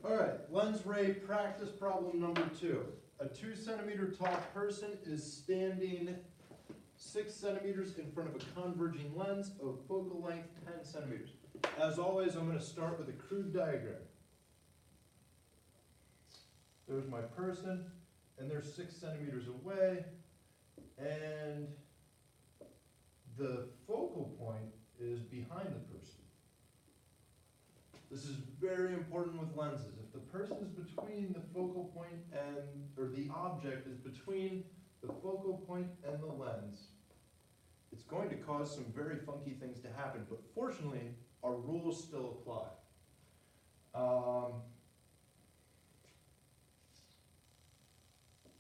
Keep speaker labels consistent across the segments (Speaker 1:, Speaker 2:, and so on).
Speaker 1: All right, lens ray practice problem number 2. A 2 centimeter tall person is standing 6 centimeters in front of a converging lens of focal length 10 centimeters. As always, I'm going to start with a crude diagram. There's my person, and they're 6 centimeters away, and the focal point is behind the person. This is very important with lenses. If the person is between the focal point or the object is between the focal point and the lens, it's going to cause some very funky things to happen, but fortunately, our rules still apply.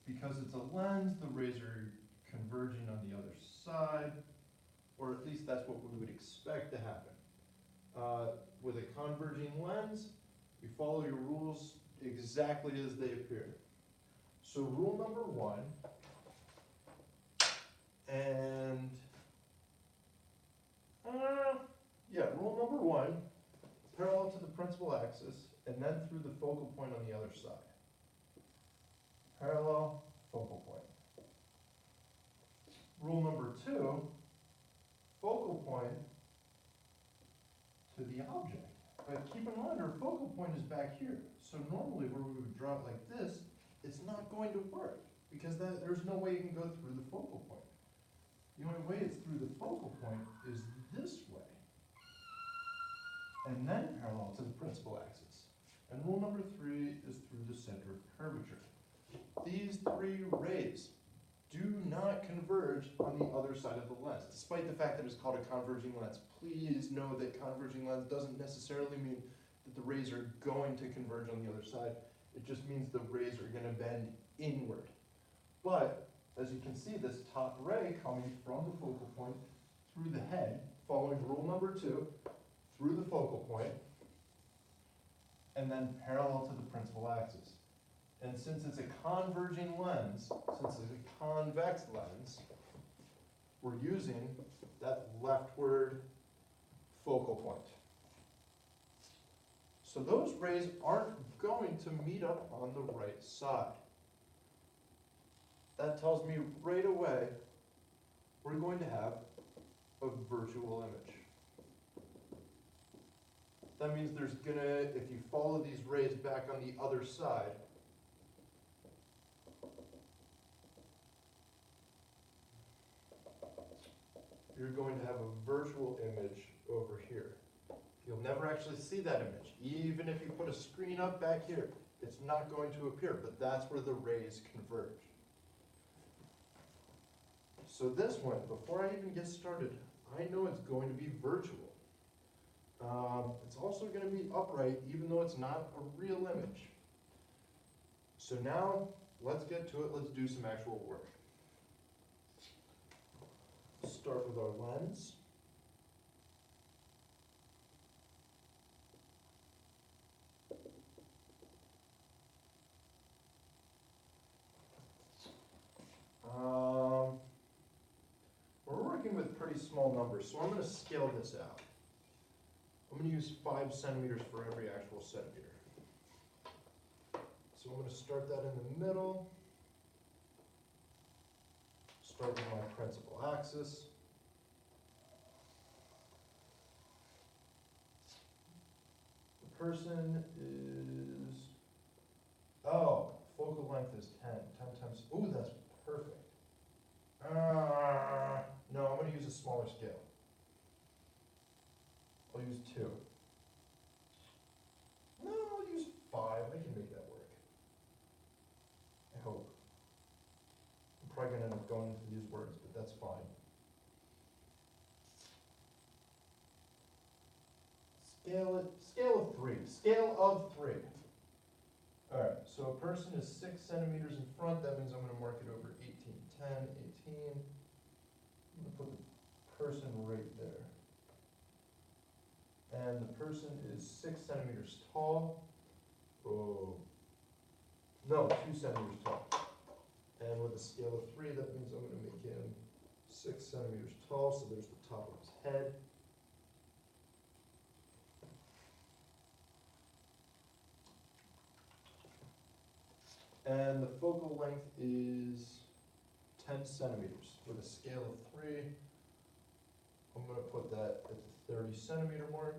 Speaker 1: Because it's a lens, the rays are converging on the other side, or at least that's what we would expect to happen. With a converging lens, you follow your rules exactly as they appear. So rule number 1, and rule number 1, parallel to the principal axis, and then through the focal point on the other side. Parallel, focal point. Rule number 2, focal point to the object. But keep in mind, our focal point is back here. So normally where we would draw it like this, it's not going to work because there's no way you can go through the focal point. The only way it's through the focal point is this way. And then parallel to the principal axis. And rule number 3 is through the center of curvature. These 3 rays do not converge on the other side of the lens, despite the fact that it's called a converging lens. Please know that converging lens doesn't necessarily mean that the rays are going to converge on the other side. It just means the rays are going to bend inward. But, as you can see, this top ray coming from the focal point through the head, following rule number 2, through the focal point, and then parallel to the principal axis. And since it's a converging lens, since it's a convex lens, we're using that leftward focal point. So those rays aren't going to meet up on the right side. That tells me right away we're going to have a virtual image. That means there's gonna, if you follow these rays back on the other side, you're going to have a virtual image over here. You'll never actually see that image. Even if you put a screen up back here, it's not going to appear, but that's where the rays converge. So this one, before I even get started, I know it's going to be virtual. It's also going to be upright, even though it's not a real image. So now, let's get to it. Let's do some actual work. Start with our lens. We're working with pretty small numbers, so I'm going to scale this out. I'm going to use 5 centimeters for every actual centimeter. So I'm going to start that in the middle. Start with my principal axis. The person is, focal length is 10 times, ooh, that's perfect. No, I'm going to use a smaller scale. I'll use 2. No, I'll use 5. I can make that work. I hope. I'm probably going to end up going into these words, but that's fine. Scale of 3. Scale of 3. Alright, so a person is 6 centimeters in front. That means I'm going to mark it over 18, 10, 18. I'm going to put the person right there. And the person is 6 centimeters tall. Oh, no, 2 centimeters tall. And with a scale of 3, that means I'm going to make him 6 centimeters tall, so there's the top of his head. And the focal length is 10 centimeters with a scale of 3. I'm going to put that at the 30 centimeter mark.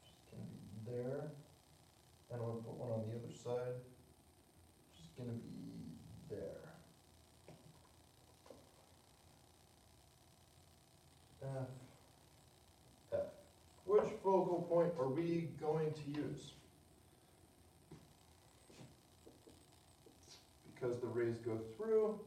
Speaker 1: Just going to be there. And I'm going to put one on the other side. Just going to be there. F, F. Which focal point are we going to use? Because the rays go through,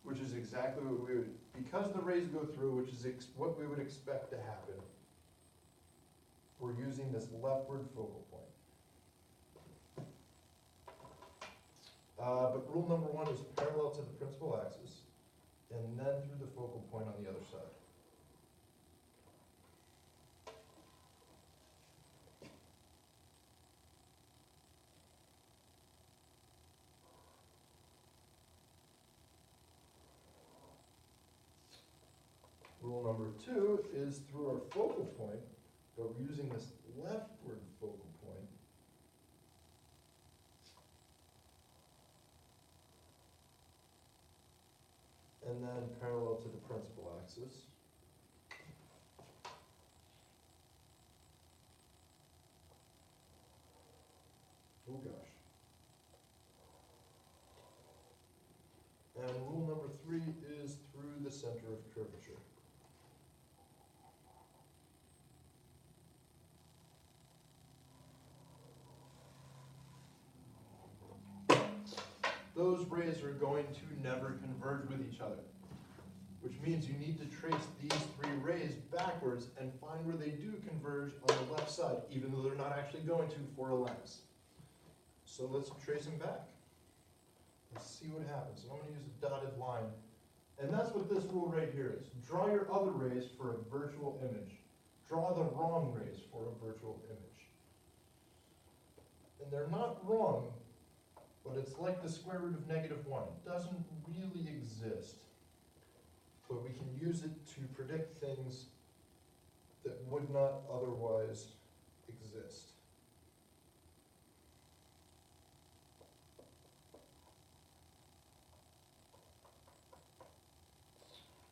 Speaker 1: which is exactly what we would, because the rays go through, which is what we would expect to happen, we're using this leftward focal point. But rule number 1 is parallel to the principal axis, and then through the focal point on the other side. Rule number 2 is through our focal point, but we're using this leftward focal point. And then parallel to the principal axis. Oh gosh. And rule number 3 is through the center of curvature. Those rays are going to never converge with each other, which means you need to trace these 3 rays backwards and find where they do converge on the left side, even though they're not actually going to for a lens. So let's trace them back. Let's see what happens. So I'm going to use a dotted line. And that's what this rule right here is. Draw your other rays for a virtual image. Draw the wrong rays for a virtual image. And they're not wrong, but it's like the square root of -1. It doesn't really exist. But we can use it to predict things that would not otherwise exist.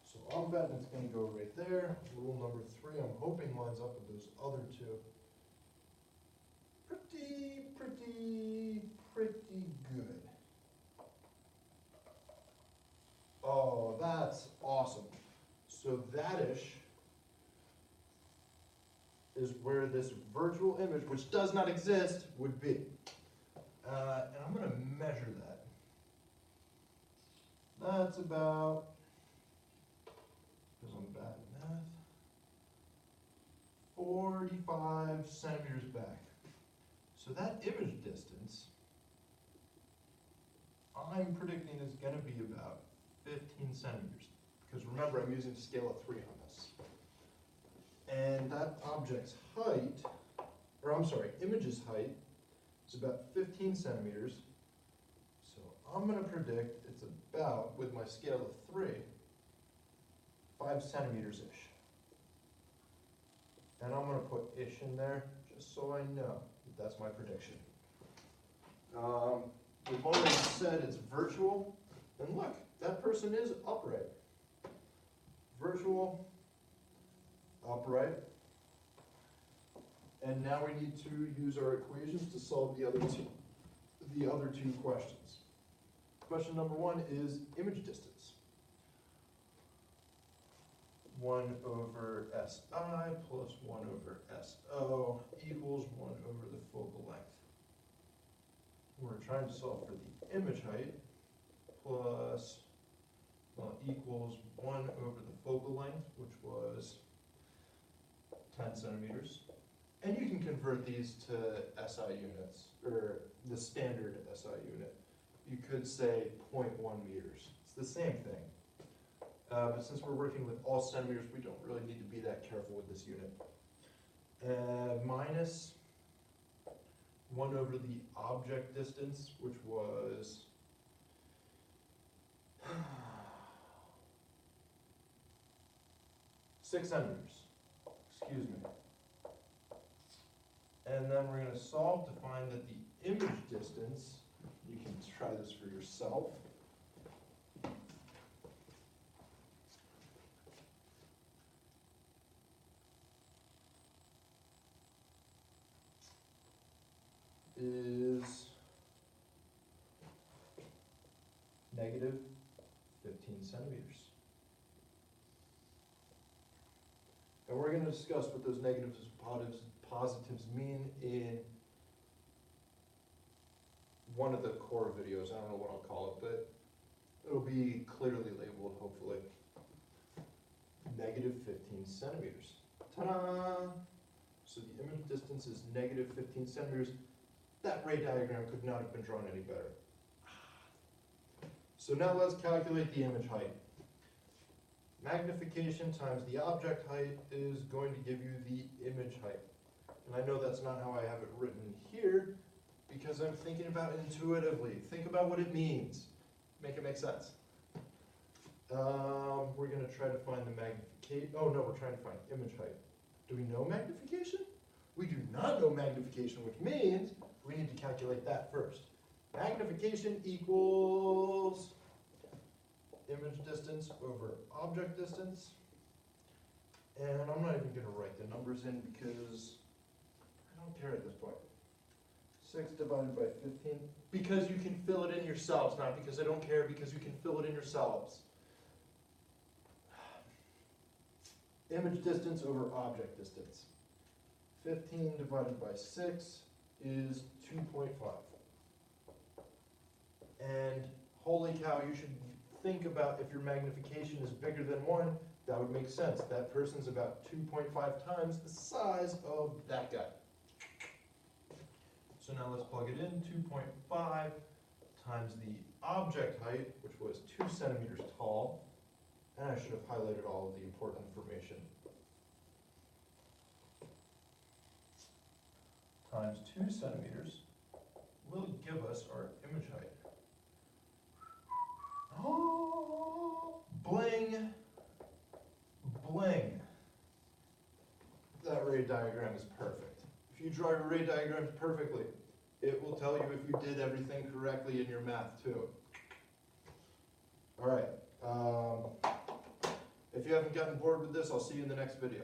Speaker 1: So I'll bet it's going to go right there. Rule number 3, I'm hoping lines up with those other 2. Pretty good. Oh, that's awesome. So that-ish is where this virtual image, which does not exist, would be. And I'm going to measure that. That's about, because I'm bad at math, 45 centimeters back. So that image distance, I'm predicting is going to be about 15 centimeters. Because remember, I'm using a scale of 3 on this. And that object's height, or I'm sorry, image's height is about 15 centimeters. So I'm going to predict it's about, with my scale of 3, 5 centimeters-ish. And I'm going to put ish in there just so I know that that's my prediction. We've already said it's virtual. And look, that person is upright. Virtual, upright. And now we need to use our equations to solve the other two questions. Question number 1 is image distance. 1 over SI plus 1 over SO equals 1 over the focal length. We're trying to solve for the image height plus, well, equals 1 over the focal length, which was 10 centimeters. And you can convert these to SI units, or the standard SI unit. You could say 0.1 meters. It's the same thing. but since we're working with all centimeters, we don't really need to be that careful with this unit. Minus 1 over the object distance, which was 6 centimeters, excuse me. And then we're going to solve to find that the image distance, you can try this for yourself. Is negative 15 centimeters. And we're going to discuss what those negatives and positives mean in one of the core videos. I don't know what I'll call it, but it'll be clearly labeled, hopefully. Negative 15 centimeters. Ta-da! So the image distance is negative 15 centimeters. That ray diagram could not have been drawn any better. So now let's calculate the image height. Magnification times the object height is going to give you the image height. And I know that's not how I have it written here, because I'm thinking about it intuitively. Think about what it means. Make it make sense. We're going to try to find the magnification. Oh no, we're trying to find image height. Do we know magnification? We do not know magnification, which means we need to calculate that first. Magnification equals image distance over object distance. And I'm not even going to write the numbers in because I don't care at this point. 6 divided by 15. Because you can fill it in yourselves, not because I don't care, because you can fill it in yourselves. Image distance over object distance. 15 divided by 6 is 2.5. And holy cow, you should think about if your magnification is bigger than 1, that would make sense. That person's about 2.5 times the size of that guy. So now let's plug it in. 2.5 times the object height, which was 2 centimeters tall. And I should have highlighted all of the important information. Times 2 centimeters will give us our image height. Oh, bling, bling. That ray diagram is perfect. If you draw your ray diagrams perfectly, it will tell you if you did everything correctly in your math too. All right. If you haven't gotten bored with this, I'll see you in the next video.